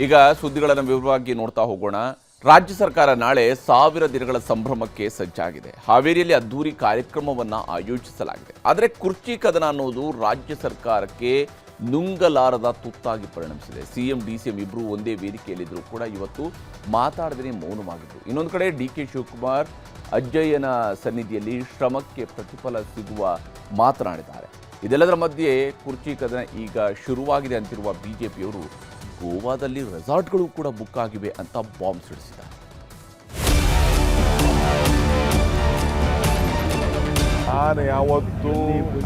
ಈಗ ಸುದ್ದಿಗಳನ್ನು ವಿವರವಾಗಿ ನೋಡ್ತಾ ಹೋಗೋಣ. ರಾಜ್ಯ ಸರ್ಕಾರ ನಾಳೆ 1000 ದಿನಗಳ ಸಂಭ್ರಮಕ್ಕೆ ಸಜ್ಜಾಗಿದೆ. ಹಾವೇರಿಯಲ್ಲಿ ಅದ್ದೂರಿ ಕಾರ್ಯಕ್ರಮವನ್ನು ಆಯೋಜಿಸಲಾಗಿದೆ. ಆದರೆ ಕುರ್ಚಿ ಕದನ ಅನ್ನೋದು ರಾಜ್ಯ ಸರ್ಕಾರಕ್ಕೆ ನುಂಗಲಾರದ ತುತ್ತಾಗಿ ಪರಿಣಮಿಸಿದೆ. ಸಿಎಂ ಡಿಸಿಎಂ ಇಬ್ಬರು ಒಂದೇ ವೇದಿಕೆಯಲ್ಲಿದ್ದರೂ ಕೂಡ ಇವತ್ತು ಮಾತಾಡದೇ ಮೌನವಾಗಿದ್ದರು. ಇನ್ನೊಂದು ಕಡೆ ಡಿಕೆ ಶಿವಕುಮಾರ್ ಅಜ್ಜಯ್ಯನ ಸನ್ನಿಧಿಯಲ್ಲಿ ಶ್ರಮಕ್ಕೆ ಪ್ರತಿಫಲ ಸಿಗುವ ಮಾತನಾಡಿದ್ದಾರೆ. ಇದೆಲ್ಲದರ ಮಧ್ಯೆ ಕುರ್ಚಿ ಕದನ ಈಗ ಶುರುವಾಗಿದೆ ಅಂತಿರುವ ಬಿಜೆಪಿಯವರು ಗೋವಾದಲ್ಲಿ ರೆಸಾರ್ಟ್ಗಳು ಕೂಡ ಬುಕ್ ಆಗಿವೆ ಅಂತ ಬಾಂಬ್ ಸಿಡಿಸಿದ್ದಾರೆ. ನಾನು ಯಾವತ್ತೂ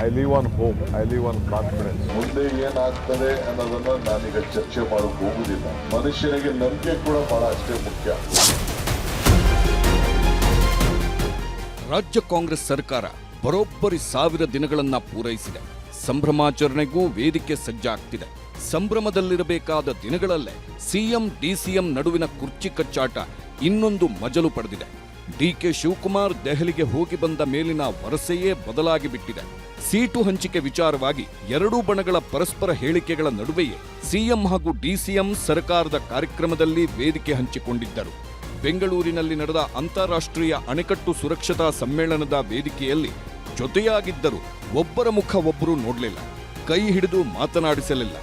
I live on hope, I live on confidence. ಮುಂದೆ ಏನಾಗ್ತದೆ ಅನ್ನೋದನ್ನ ನಾನೀಗ ಚರ್ಚೆ ಮಾಡೋಕೆ ಹೋಗುದಿಲ್ಲ. ಮನುಷ್ಯನಿಗೆ ನಂಬಿಕೆ ಕೂಡ ಬಹಳ ಅಷ್ಟೇ ಮುಖ್ಯ. ರಾಜ್ಯ ಕಾಂಗ್ರೆಸ್ ಸರ್ಕಾರ ಬರೋಬ್ಬರಿ 1000 ದಿನಗಳನ್ನ ಪೂರೈಸಿದೆ. ಸಂಭ್ರಮಾಚರಣೆಗೂ ವೇದಿಕೆ ಸಜ್ಜಾಗ್ತಿದೆ. ಸಂಭ್ರಮದಲ್ಲಿರಬೇಕಾದ ದಿನಗಳಲ್ಲೇ ಸಿಎಂ ಡಿಸಿಎಂ ನಡುವಿನ ಕುರ್ಚಿ ಕಚ್ಚಾಟ ಇನ್ನೊಂದು ಮಜಲು ಪಡೆದಿದೆ. ಡಿಕೆ ಶಿವಕುಮಾರ್ ದೆಹಲಿಗೆ ಹೋಗಿ ಬಂದ ಮೇಲಿನ ವರಸೆಯೇ ಬದಲಾಗಿ ಬಿಟ್ಟಿದೆ. ಸೀಟು ಹಂಚಿಕೆ ವಿಚಾರವಾಗಿ ಎರಡೂ ಬಣಗಳ ಪರಸ್ಪರ ಹೇಳಿಕೆಗಳ ನಡುವೆಯೇ ಸಿಎಂ ಹಾಗೂ ಡಿಸಿಎಂ ಸರ್ಕಾರದ ಕಾರ್ಯಕ್ರಮದಲ್ಲಿ ವೇದಿಕೆ ಹಂಚಿಕೊಂಡಿದ್ದರು. ಬೆಂಗಳೂರಿನಲ್ಲಿ ನಡೆದ ಅಂತಾರಾಷ್ಟ್ರೀಯ ಅಣೆಕಟ್ಟು ಸುರಕ್ಷತಾ ಸಮ್ಮೇಳನದ ವೇದಿಕೆಯಲ್ಲಿ ಜೊತೆಯಾಗಿದ್ದರು. ಒಬ್ಬರ ಮುಖ ಒಬ್ಬರು ನೋಡಲಿಲ್ಲ, ಕೈ ಹಿಡಿದು ಮಾತನಾಡಿಸಲಿಲ್ಲ.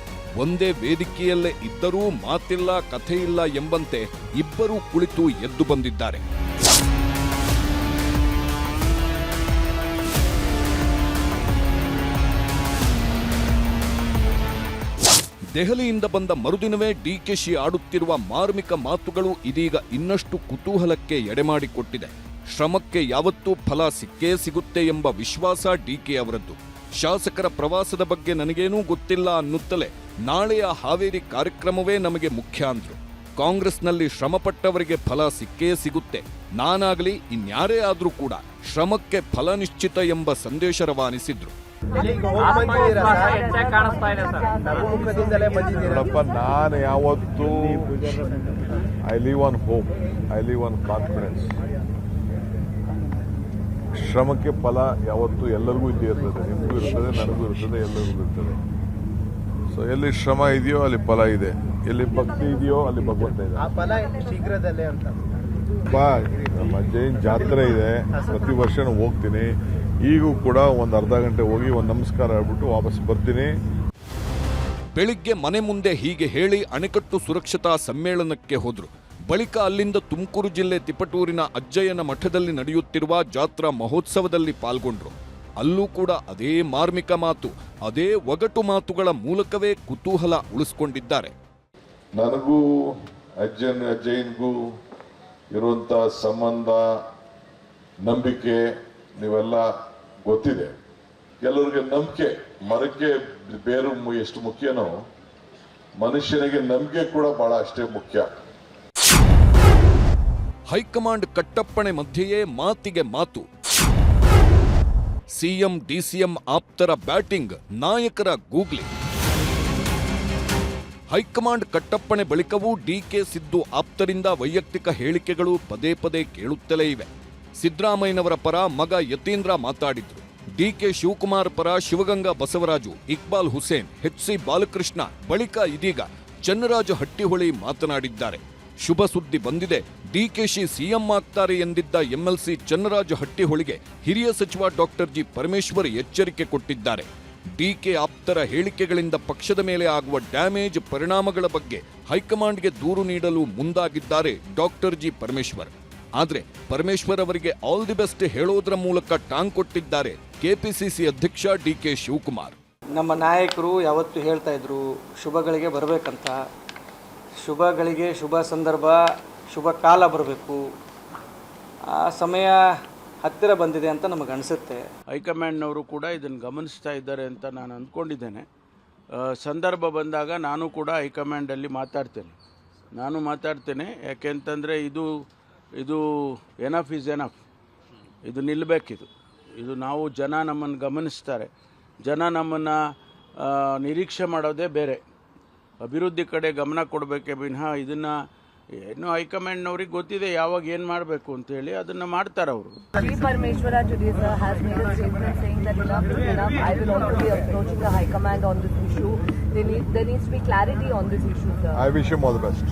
ಒಂದೇ ವೇದಿಕೆಯಲ್ಲೇ ಇದ್ದರೂ ಮಾತಿಲ್ಲ, ಕಥೆಯಿಲ್ಲ ಎಂಬಂತೆ ಇಬ್ಬರೂ ಕುಳಿತು ಎದ್ದು ಬಂದಿದ್ದಾರೆ. ದೆಹಲಿಯಿಂದ ಬಂದ ಮರುದಿನವೇ ಡಿಕೆಶಿ ಆಡುತ್ತಿರುವ ಮಾರ್ಮಿಕ ಮಾತುಗಳು ಇದೀಗ ಇನ್ನಷ್ಟು ಕುತೂಹಲಕ್ಕೆ ಎಡೆಮಾಡಿಕೊಟ್ಟಿದೆ. ಶ್ರಮಕ್ಕೆ ಯಾವತ್ತೂ ಫಲ ಸಿಕ್ಕೇ ಸಿಗುತ್ತೆ ಎಂಬ ವಿಶ್ವಾಸ ಡಿಕೆ ಅವರದ್ದು. ಶಾಸಕರ ಪ್ರವಾಸದ ಬಗ್ಗೆ ನನಗೇನೂ ಗೊತ್ತಿಲ್ಲ ಅನ್ನುತ್ತಲೇ ನಾಳೆಯ ಹಾವೇರಿ ಕಾರ್ಯಕ್ರಮವೇ ನಮಗೆ ಮುಖ್ಯ ಅಂದ್ರು. ಕಾಂಗ್ರೆಸ್ನಲ್ಲಿ ಶ್ರಮಪಟ್ಟವರಿಗೆ ಫಲ ಸಿಕ್ಕೇ ಸಿಗುತ್ತೆ, ನಾನಾಗಲಿ ಇನ್ಯಾರೇ ಆದ್ರೂ ಕೂಡ ಶ್ರಮಕ್ಕೆ ಫಲ ನಿಶ್ಚಿತ ಎಂಬ ಸಂದೇಶ ರವಾನಿಸಿದ್ರು. ನೋಡಪ್ಪ, ನಾನು ಯಾವತ್ತೂ I live on hope, I live on confidence. ಶ್ರಮಕ್ಕೆ ಫಲ ಯಾವತ್ತೂ ಎಲ್ಲರಿಗೂ ಇದ್ದೇ ಇರ್ತದೆ. ನಿಮಗೂ ಇರ್ತದೆ, ನನಗೂ ಇರ್ತದೆ, ಎಲ್ಲರಿಗೂ ಇರ್ತದೆ. ಸೊ ಎಲ್ಲಿ ಶ್ರಮ ಇದೆಯೋ ಅಲ್ಲಿ ಫಲ ಇದೆ, ಎಲ್ಲಿ ಭಕ್ತಿ ಇದೆಯೋ ಅಲ್ಲಿ ಭಗವಂತ ಇದೆ. ಶೀಘ್ರದಲ್ಲೇ ಅಂತ ನಮ್ಮ ಜೈನ್ ಜಾತ್ರೆ ಇದೆ, ಪ್ರತಿ ವರ್ಷ ಹೋಗ್ತೀನಿ. ಈಗೂ ಕೂಡ ಒಂದು ಅರ್ಧ ಗಂಟೆ ಹೋಗಿ ಒಂದು ನಮಸ್ಕಾರ ಹೇಳ್ಬಿಟ್ಟು ವಾಪಸ್ ಬರ್ತೀನಿ. ಬೆಳಿಗ್ಗೆ ಮನೆ ಮುಂದೆ ಹೀಗೆ ಹೇಳಿ ಅಣೆಕಟ್ಟು ಸುರಕ್ಷತಾ ಸಮ್ಮೇಳನಕ್ಕೆ ಹೋದ್ರು. ಬಳಿಕ ಅಲ್ಲಿಂದ ತುಮಕೂರು ಜಿಲ್ಲೆ ತಿಪಟೂರಿನ ಅಜ್ಜಯ್ಯನ ಮಠದಲ್ಲಿ ನಡೆಯುತ್ತಿರುವ ಜಾತ್ರಾ ಮಹೋತ್ಸವದಲ್ಲಿ ಪಾಲ್ಗೊಂಡ್ರು. ಅಲ್ಲೂ ಕೂಡ ಅದೇ ಮಾರ್ಮಿಕ ಮಾತು, ಅದೇ ಒಗಟು ಮಾತುಗಳ ಮೂಲಕವೇ ಕುತೂಹಲ ಉಳಿಸ್ಕೊಂಡಿದ್ದಾರೆ. ನನಗೂ ಅಜ್ಜಯ್ಯನಿಗೂ ಇರುವಂತ ಸಂಬಂಧ, ನಂಬಿಕೆ ನೀವೆಲ್ಲ ಗೊತ್ತಿದೆ. ಕೆಲವರಿಗೆ ನಂಬಿಕೆ, ಮರಕ್ಕೆ ಬೇರು ಎಷ್ಟು ಮುಖ್ಯನೋ ಮನುಷ್ಯನಿಗೆ ನಂಬಿಕೆ ಕೂಡ ಬಹಳ ಅಷ್ಟೇ ಮುಖ್ಯ. ಹೈಕಮಾಂಡ್ ಕಟ್ಟಪ್ಪಣೆ ಮಧ್ಯೆಯೇ ಮಾತಿಗೆ ಮಾತು. ಸಿಎಂ ಡಿಸಿಎಂ ಆಪ್ತರ ಬ್ಯಾಟಿಂಗ್, ನಾಯಕರ ಗೂಗ್ಲಿ. ಹೈಕಮಾಂಡ್ ಕಟ್ಟಪ್ಪಣೆ ಬಳಿಕವೂ ಡಿಕೆ ಸಿದ್ದು ಆಪ್ತರಿಂದ ವೈಯಕ್ತಿಕ ಹೇಳಿಕೆಗಳು ಪದೇ ಪದೇ ಕೇಳುತ್ತಲೇ ಇವೆ. ಸಿದ್ದರಾಮಯ್ಯನವರ ಪರ ಮಗ ಯತೀಂದ್ರ ಮಾತಾಡಿದ್ರು. ಡಿಕೆ ಶಿವಕುಮಾರ್ ಪರ ಶಿವಗಂಗಾ ಬಸವರಾಜು, ಇಕ್ಬಾಲ್ ಹುಸೇನ್, ಎಚ್.ಸಿ. ಬಾಲಕೃಷ್ಣ, ಬಳಿಕ ಇದೀಗ ಚನ್ನರಾಜ ಹಟ್ಟಿಹೊಳಿ ಮಾತನಾಡಿದ್ದಾರೆ. ಶುಭ ಸುದ್ದಿ ಬಂದಿದೆ, ಡಿಕೆಶಿ ಸಿಎಂ ಆಗ್ತಾರೆ ಎಂದಿದ್ದ ಎಂಎಲ್ಸಿ ಚನ್ನರಾಜ ಹಟ್ಟಿಹೊಳಿಗೆ ಹಿರಿಯ ಸಚಿವ ಡಾಕ್ಟರ್ ಜಿ ಪರಮೇಶ್ವರ್ ಎಚ್ಚರಿಕೆ ಕೊಟ್ಟಿದ್ದಾರೆ. ಡಿಕೆ ಆಪ್ತರ ಹೇಳಿಕೆಗಳಿಂದ ಪಕ್ಷದ ಮೇಲೆ ಆಗುವ ಡ್ಯಾಮೇಜ್ ಪರಿಣಾಮಗಳ ಬಗ್ಗೆ ಹೈಕಮಾಂಡ್ಗೆ ದೂರು ನೀಡಲು ಮುಂದಾಗಿದ್ದಾರೆ ಡಾಕ್ಟರ್ ಜಿ ಪರಮೇಶ್ವರ್. ಆದರೆ ಪರಮೇಶ್ವರ್ ಅವರಿಗೆ ಆಲ್ ದಿ ಬೆಸ್ಟ್ ಹೇಳೋದ್ರ ಮೂಲಕ ಟಾಂಗ್ ಕೊಟ್ಟಿದ್ದಾರೆ ಕೆಪಿಸಿಸಿ ಅಧ್ಯಕ್ಷ ಡಿಕೆ ಶಿವಕುಮಾರ್. ನಮ್ಮ ನಾಯಕರು ಯಾವತ್ತೂ ಹೇಳ್ತಾ ಇದ್ರು ಶುಭಗಳಿಗೆ ಬರಬೇಕಂತ. ಶುಭಗಳಿಗೆ ಶುಭ ಸಂದರ್ಭ, ಶುಭ ಕಾಲ ಬರಬೇಕು. ಆ ಸಮಯ ಹತ್ತಿರ ಬಂದಿದೆ ಅಂತ ನಮಗೆ ಅನಿಸುತ್ತೆ. ಹೈಕಮಾಂಡ್ನವರು ಕೂಡ ಇದನ್ನು ಗಮನಿಸ್ತಾ ಇದ್ದಾರೆ ಅಂತ ನಾನು ಅಂದ್ಕೊಂಡಿದ್ದೇನೆ. ಸಂದರ್ಭ ಬಂದಾಗ ನಾನು ಕೂಡ ಹೈಕಮಾಂಡಲ್ಲಿ ಮಾತಾಡ್ತೇನೆ. ಯಾಕೆಂತಂದರೆ ಇದು ಎನಫ್ ಈಸ್ ಎನಫ್, ಇದು ನಿಲ್ಲಬೇಕಿದು. ಇದು ನಾವು ಜನ ನಮ್ಮನ್ನು ಗಮನಿಸ್ತಾರೆ, ಜನ ನಮ್ಮನ್ನು ನಿರೀಕ್ಷೆ ಮಾಡೋದೇ ಬೇರೆ. ಅಭಿವೃದ್ಧಿ ಕಡೆ ಗಮನ ಕೊಡಬೇಕೇ ವಿನಃ ಇದನ್ನು ಏನು ಹೈಕಮಾಂಡ್ನವ್ರಿಗೆ ಗೊತ್ತಿದೆ ಯಾವಾಗ ಏನು ಮಾಡಬೇಕು ಅಂತ ಹೇಳಿ ಅದನ್ನು ಮಾಡ್ತಾರೆ ಅವರು. Parmeshwara today sir has made a statement saying that enough is enough. I will also be approaching the High Command on this issue. There needs to be clarity on this issue, sir. I wish him all the best.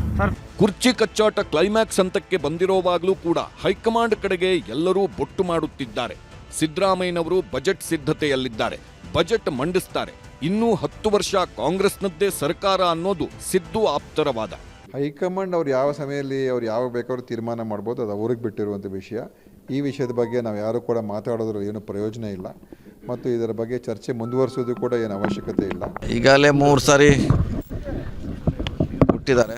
ಕುರ್ಚಿ ಕಚ್ಚಾಟ climax ಹಂತಕ್ಕೆ ಬಂದಿರೋವಾಗಲೂ ಕೂಡ high command ಕಡೆಗೆ ಎಲ್ಲರೂ ಬೊಟ್ಟು ಮಾಡುತ್ತಿದ್ದಾರೆ. ಸಿದ್ದರಾಮಯ್ಯನವರು budget ಸಿದ್ಧತೆಯಲ್ಲಿದ್ದಾರೆ, budget ಮಂಡಿಸ್ತಾರೆ. ಇನ್ನೂ 10 ವರ್ಷ ಕಾಂಗ್ರೆಸ್ನದ್ದೇ ಸರ್ಕಾರ ಅನ್ನೋದು ಸಿದ್ದು ಆಪ್ತರ ವಾದ. ಹೈಕಮಾಂಡ್ ಅವ್ರು ಯಾವ ಸಮಯದಲ್ಲಿ ಅವ್ರು ಯಾವಾಗ ಬೇಕಾದ್ರೂ ತೀರ್ಮಾನ ಮಾಡ್ಬೋದು, ಅದು ಅವ್ರಿಗೆ ಬಿಟ್ಟಿರುವಂಥ ವಿಷಯ. ಈ ವಿಷಯದ ಬಗ್ಗೆ ನಾವು ಯಾರು ಕೂಡ ಮಾತಾಡೋದ್ರ ಏನು ಪ್ರಯೋಜನ ಇಲ್ಲ ಮತ್ತು ಇದರ ಬಗ್ಗೆ ಚರ್ಚೆ ಮುಂದುವರಿಸೋದು ಕೂಡ ಏನು ಅವಶ್ಯಕತೆ ಇಲ್ಲ. ಈಗಾಗಲೇ 3 ಸಾರಿ ಹುಟ್ಟಿದ್ದಾರೆ.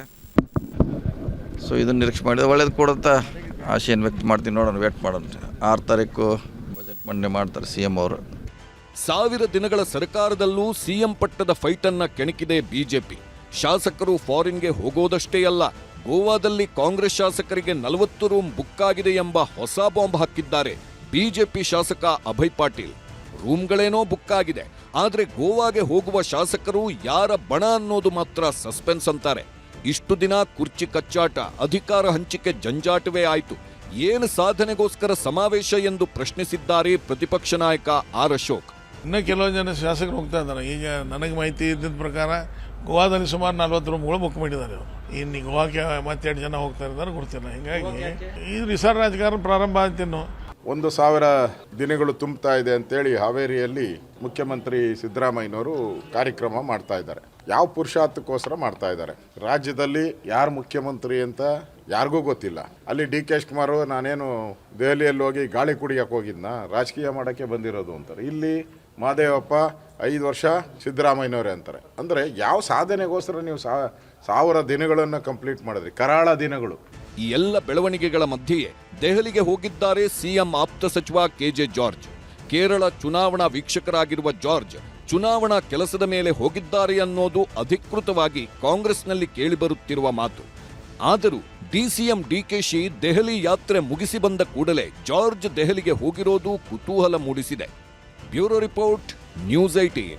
ಸೊ ಇದನ್ನು ನಿರೀಕ್ಷೆ ಮಾಡಿದ್ರೆ ಒಳ್ಳೇದು ಕೊಡುತ್ತಾ ಆಶೆಯನ್ನು ವ್ಯಕ್ತ ಮಾಡ್ತೀನಿ. ನೋಡೋಣ, ವೇಟ್ ಮಾಡೋಣ. 6 ತಾರೀಕು ಬಜೆಟ್ ಮಂಡನೆ ಮಾಡ್ತಾರೆ CM ಅವರು. 1000 ದಿನಗಳ ಸರ್ಕಾರದಲ್ಲೂ ಸಿಎಂ ಪಟ್ಟದ ಫೈಟನ್ನ ಕೆಣಕಿದೆ ಬಿಜೆಪಿ. ಶಾಸಕರು ಫಾರಿನ್ಗೆ ಹೋಗೋದಷ್ಟೇ ಅಲ್ಲ, ಗೋವಾದಲ್ಲಿ ಕಾಂಗ್ರೆಸ್ ಶಾಸಕರಿಗೆ 40 ರೂಮ್ ಬುಕ್ ಆಗಿದೆ ಎಂಬ ಹೊಸ ಬಾಂಬ್ ಹಾಕಿದ್ದಾರೆ ಬಿಜೆಪಿ ಶಾಸಕ ಅಭಯ್ ಪಾಟೀಲ್. ರೂಮ್ಗಳೇನೋ ಬುಕ್ ಆಗಿದೆ, ಆದ್ರೆ ಗೋವಾಗೆ ಹೋಗುವ ಶಾಸಕರು ಯಾರ ಬಣ ಅನ್ನೋದು ಮಾತ್ರ ಸಸ್ಪೆನ್ಸ್ ಅಂತಾರೆ. ಇಷ್ಟು ದಿನ ಕುರ್ಚಿ ಕಚ್ಚಾಟ, ಅಧಿಕಾರ ಹಂಚಿಕೆ ಜಂಜಾಟವೇ ಆಯ್ತು. ಏನು ಸಾಧನೆಗೋಸ್ಕರ ಸಮಾವೇಶ ಎಂದು ಪ್ರಶ್ನಿಸಿದ್ದಾರೆ ಪ್ರತಿಪಕ್ಷ ನಾಯಕ ಆರ್ ಅಶೋಕ್. ಇನ್ನೂ ಕೆಲವೊಂದು ಜನ ಶಾಸಕರು ಹೋಗ್ತಾ ಇದ್ದಾರೆ. ಈಗ ನನಗೆ ಮಾಹಿತಿ ಇದ್ದಿದ್ದ ಪ್ರಕಾರ ಗೋವಾದಲ್ಲಿ ಸುಮಾರು 40 ರೂಮ್ಗಳು ಬುಕ್ ಮಾಡಿದ್ದಾರೆ. ಇನ್ನು ಗೋವಾಕ್ಕೆ ಮತ್ತೆ 2 ಜನ ಹೋಗ್ತಾ ಇದ್ದಾರೆ ಗೊತ್ತಿಲ್ಲ. ಹಿಂಗಾಗಿ ಈ ರಿಸಾರ್ಟ್ ರಾಜಕಾರಣ ಪ್ರಾರಂಭ ಅಂತಿನ್ನು 1,000 ದಿನಗಳು ತುಂಬುತ್ತಾ ಇದೆ ಅಂತೇಳಿ ಹಾವೇರಿಯಲ್ಲಿ ಮುಖ್ಯಮಂತ್ರಿ ಸಿದ್ದರಾಮಯ್ಯನವರು ಕಾರ್ಯಕ್ರಮ ಮಾಡ್ತಾ ಇದ್ದಾರೆ. ಯಾವ ಪುರುಷಾರ್ಥಕ್ಕೋಸ್ಕರ ಮಾಡ್ತಾ ಇದ್ದಾರೆ? ರಾಜ್ಯದಲ್ಲಿ ಯಾರು ಮುಖ್ಯಮಂತ್ರಿ ಅಂತ ಯಾರಿಗೂ ಗೊತ್ತಿಲ್ಲ. ಅಲ್ಲಿ DK ಶಿವಕುಮಾರ್ ನಾನೇನು ದೆಹಲಿಯಲ್ಲಿ ಹೋಗಿ ಗಾಳಿ ಕುಡಿಯಕ್ಕೆ ಹೋಗಿದ್ನ, ರಾಜಕೀಯ ಮಾಡೋಕ್ಕೆ ಬಂದಿರೋದು ಅಂತಾರೆ. ಇಲ್ಲಿ ಮಹದೇವಪ್ಪ 5 ವರ್ಷ ಸಿದ್ದರಾಮಯ್ಯನವರೇ ಅಂತಾರೆ. ಅಂದರೆ ಯಾವ ಸಾಧನೆಗೋಸ್ಕರ ನೀವು 1000 ದಿನಗಳನ್ನು ಕಂಪ್ಲೀಟ್ ಮಾಡಿದ್ರಿ? ಕರಾಳ ದಿನಗಳು. ಈ ಎಲ್ಲ ಬೆಳವಣಿಗೆಗಳ ಮಧ್ಯೆಯೇ ದೆಹಲಿಗೆ ಹೋಗಿದ್ದಾರೆ ಸಿಎಂ ಆಪ್ತ ಸಚಿವ KJ ಜಾರ್ಜ್. ಕೇರಳ ಚುನಾವಣಾ ವೀಕ್ಷಕರಾಗಿರುವ ಜಾರ್ಜ್ ಚುನಾವಣಾ ಕೆಲಸದ ಮೇಲೆ ಹೋಗಿದ್ದಾರೆ ಅನ್ನೋದು ಅಧಿಕೃತವಾಗಿ ಕಾಂಗ್ರೆಸ್ನಲ್ಲಿ ಕೇಳಿಬರುತ್ತಿರುವ ಮಾತು. ಆದರೂ DCM DKಶಿ ದೆಹಲಿ ಯಾತ್ರೆ ಮುಗಿಸಿ ಬಂದ ಕೂಡಲೇ ಜಾರ್ಜ್ ದೆಹಲಿಗೆ ಹೋಗಿರೋದು ಕುತೂಹಲ ಮೂಡಿಸಿದೆ. Bureau report, news 18.